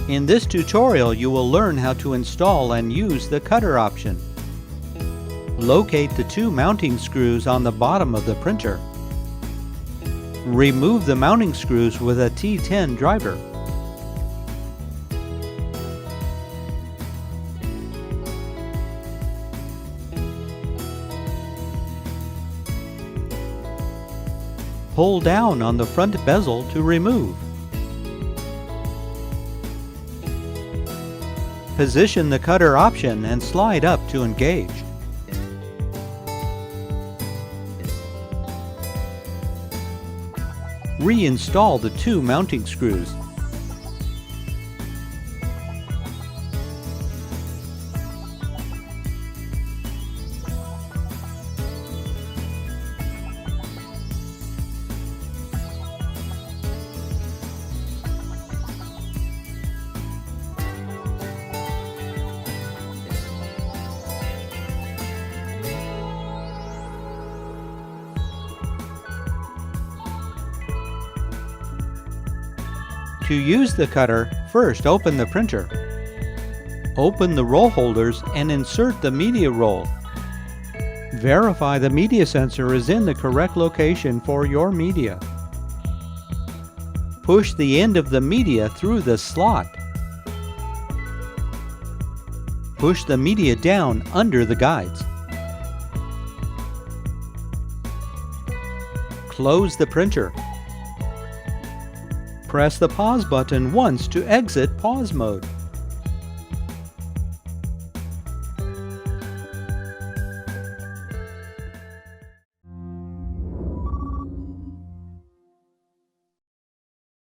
In this tutorial, you will learn how to install and use the cutter option. Locate the two mounting screws on the bottom of the printer. Remove the mounting screws with a T10 driver. Pull down on the front bezel to remove. Position the cutter option and slide up to engage. Reinstall the two mounting screws. To use the cutter, first open the printer. Open the roll holders and insert the media roll. Verify the media sensor is in the correct location for your media. Push the end of the media through the slot. Push the media down under the guides. Close the printer. Press the pause button once to exit pause mode.